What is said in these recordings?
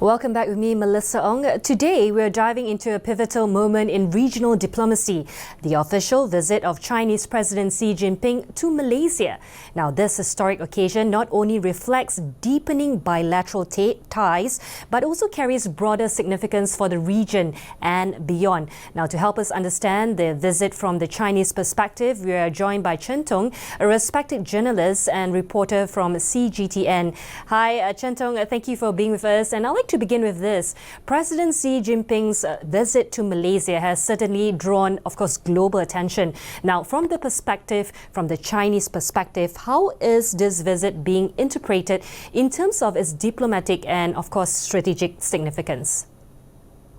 Welcome back with me, Melissa Ong. Today, we're diving into a pivotal moment in regional diplomacy, the official visit of Chinese President Xi Jinping to Malaysia. Now, this historic occasion not only reflects deepening bilateral ties, but also carries broader significance for the region and beyond. Now, to help us understand the visit from the Chinese perspective, we are joined by Chen Tong, a respected journalist and reporter from CGTN. Hi, Chen Tong, thank you for being with us. And I'd like to begin with this. President Xi Jinping's visit to Malaysia has certainly drawn, of course, global attention. Now, from the Chinese perspective, how is this visit being interpreted in terms of its diplomatic and, of course, strategic significance?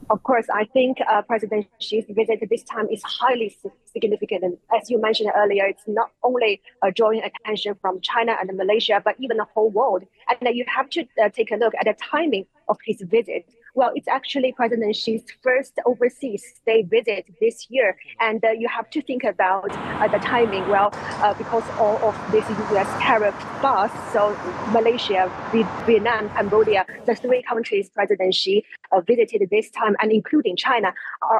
Of course, I think President Xi's visit this time is highly significant. And as you mentioned earlier, it's not only drawing attention from China and Malaysia, but even the whole world. And you have to take a look at the timing of his visit. Well, it's actually President Xi's first overseas state visit this year. And you have to think about the timing. Well, because all of this U.S. tariff fuss, so Malaysia, Vietnam, Cambodia, the three countries President Xi visited this time, and including China,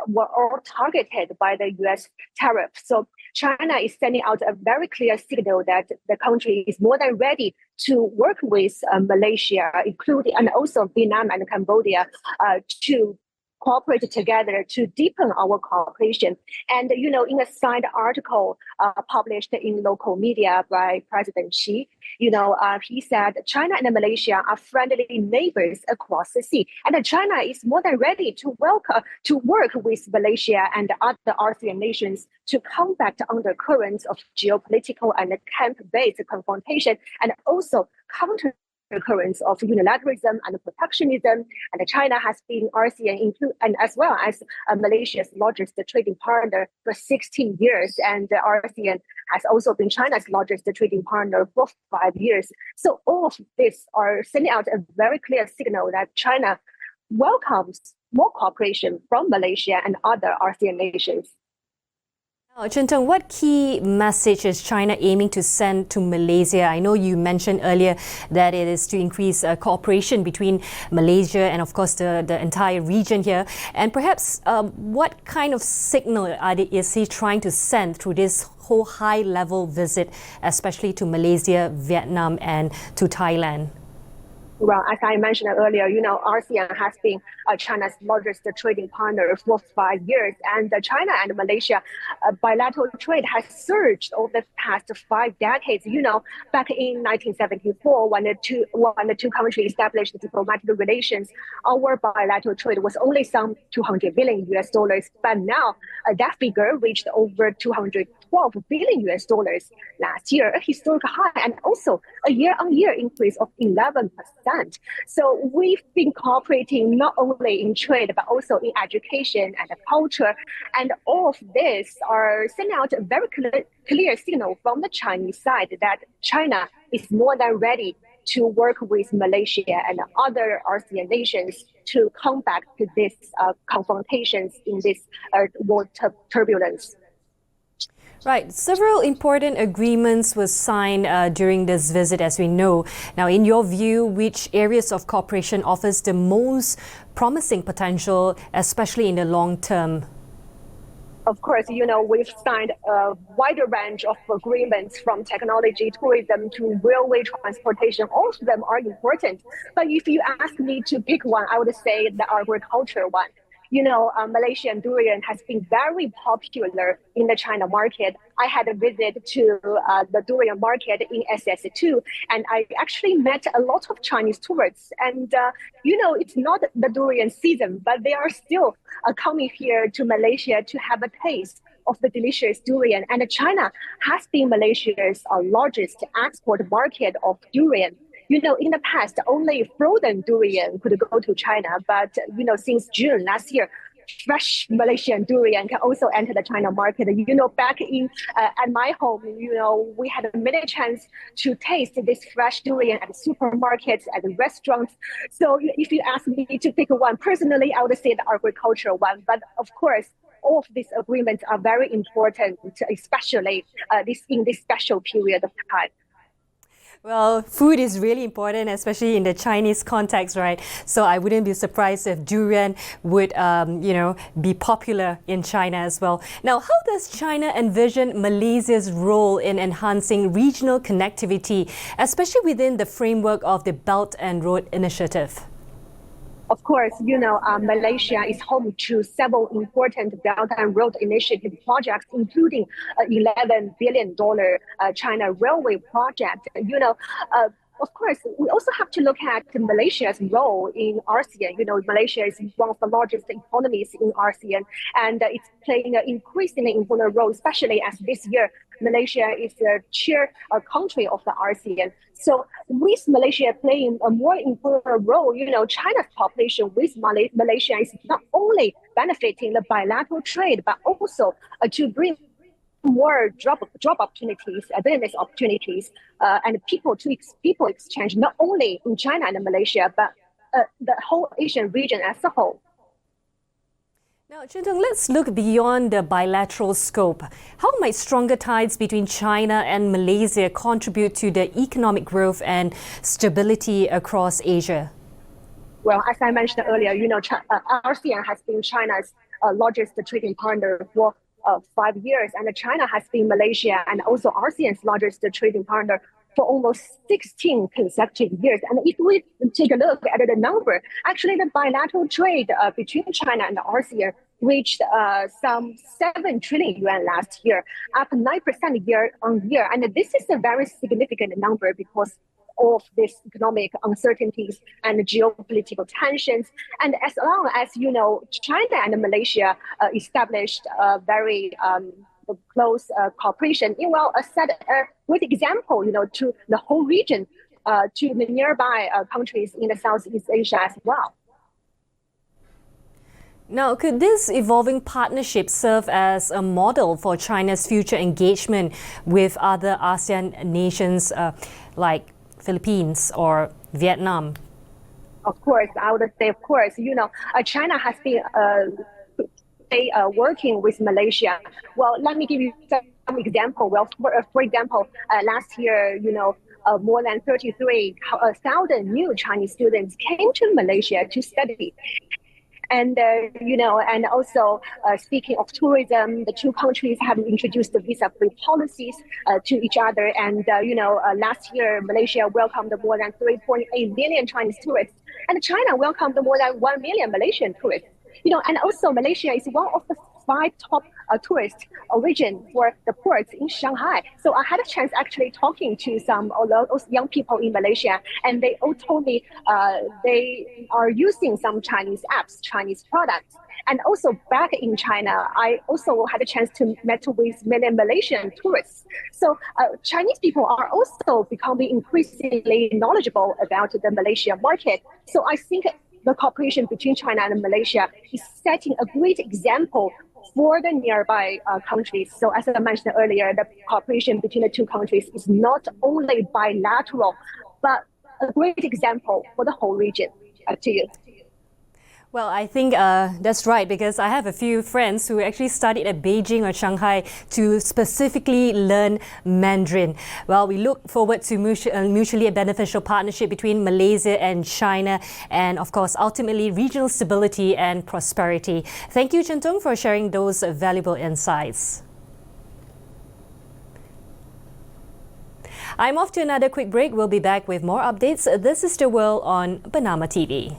were all targeted by the U.S. tariff. So China is sending out a very clear signal that the country is more than ready to work with Malaysia, including and also Vietnam and Cambodia, to cooperate together to deepen our cooperation. And, in a signed article published in local media by President Xi, he said China and Malaysia are friendly neighbors across the sea. And China is more than ready to work with Malaysia and other ASEAN nations to combat undercurrents of geopolitical and camp-based confrontation, and also counter the currents of unilateralism and protectionism. And China has been ASEAN and as well as Malaysia's largest trading partner for 16 years. And ASEAN has also been China's largest trading partner for 5 years. So all of this are sending out a very clear signal that China welcomes more cooperation from Malaysia and other ASEAN nations. Chen Tong, what key message is China aiming to send to Malaysia? I know you mentioned earlier that it is to increase cooperation between Malaysia and, of course, the entire region here. And perhaps what kind of signal is he trying to send through this whole high-level visit, especially to Malaysia, Vietnam, and to Thailand? Well, as I mentioned earlier, ASEAN has been China's largest trading partner for 5 years, and China and Malaysia bilateral trade has surged over the past 5 decades. Back in 1974, when the two countries established diplomatic relations, our bilateral trade was only some $200 billion, but now that figure reached over $212 billion last year, a historic high, and also a year-on-year increase of 11%. So we've been cooperating not only in trade, but also in education and culture. And all of this are sending out a very clear signal from the Chinese side that China is more than ready to work with Malaysia and other ASEAN nations to combat these confrontations in this world turbulence. Right. Several important agreements were signed during this visit, as we know. Now, in your view, which areas of cooperation offers the most promising potential, especially in the long term? Of course, we've signed a wider range of agreements from technology, tourism to railway transportation. All of them are important. But if you ask me to pick one, I would say the agriculture one. Malaysian durian has been very popular in the China market. I had a visit to the durian market in SS2, and I actually met a lot of Chinese tourists. And, it's not the durian season, but they are still coming here to Malaysia to have a taste of the delicious durian. And China has been Malaysia's largest export market of durian. In the past, only frozen durian could go to China. But, since June last year, fresh Malaysian durian can also enter the China market. Back at my home, we had many chance to taste this fresh durian at supermarkets, at restaurants. So if you ask me to pick one, personally, I would say the agricultural one. But of course, all of these agreements are very important, especially in this special period of time. Well, food is really important, especially in the Chinese context, right? So I wouldn't be surprised if durian would, be popular in China as well. Now, how does China envision Malaysia's role in enhancing regional connectivity, especially within the framework of the Belt and Road Initiative? Of course, Malaysia is home to several important Belt and Road Initiative projects, including $11 billion China Railway project. Of course, we also have to look at Malaysia's role in ASEAN. Malaysia is one of the largest economies in ASEAN, and it's playing an increasingly important role, especially as this year Malaysia is the chair country of the ASEAN. So with Malaysia playing a more important role, China's population with Malaysia is not only benefiting the bilateral trade, but also to bring more job opportunities, business opportunities, and people exchange, not only in China and Malaysia, but the whole Asian region as a whole. Now, Chen Tong, let's look beyond the bilateral scope. How might stronger ties between China and Malaysia contribute to the economic growth and stability across Asia? Well, as I mentioned earlier, ASEAN has been China's largest trading partner for 5 years, and China has been Malaysia and also ASEAN's largest trading partner for almost 16 consecutive years. And if we take a look at the number, actually the bilateral trade between China and ASEAN reached some 7 trillion yuan last year, up 9% year on year. And this is a very significant number because of these economic uncertainties and geopolitical tensions. And as long as, China and Malaysia established a very close cooperation, it will set a good example, to the whole region, to the nearby countries in the Southeast Asia as well. Now, could this evolving partnership serve as a model for China's future engagement with other ASEAN nations like Philippines or Vietnam? Of course, I would say, of course. China has been working with Malaysia. Well, let me give you some example. Well, for example, last year, more than 33,000 new Chinese students came to Malaysia to study. And, and also speaking of tourism, the two countries have introduced the visa-free policies to each other. And, last year, Malaysia welcomed more than 3.8 million Chinese tourists, and China welcomed more than 1 million Malaysian tourists. And also Malaysia is one of the 5 top tourist origin for the ports in Shanghai. So I had a chance actually talking to some of those young people in Malaysia, and they all told me they are using some Chinese apps, Chinese products. And also back in China, I also had a chance to meet with many Malaysian tourists. So Chinese people are also becoming increasingly knowledgeable about the Malaysian market. So I think the cooperation between China and Malaysia is setting a great example for the nearby countries. So as I mentioned earlier, the cooperation between the two countries is not only bilateral, but a great example for the whole region. To you. Well, I think that's right, because I have a few friends who actually studied at Beijing or Shanghai to specifically learn Mandarin. Well, we look forward to mutually beneficial partnership between Malaysia and China, and of course, ultimately regional stability and prosperity. Thank you, Chen Tong, for sharing those valuable insights. I'm off to another quick break. We'll be back with more updates. This is The World on Bernama TV.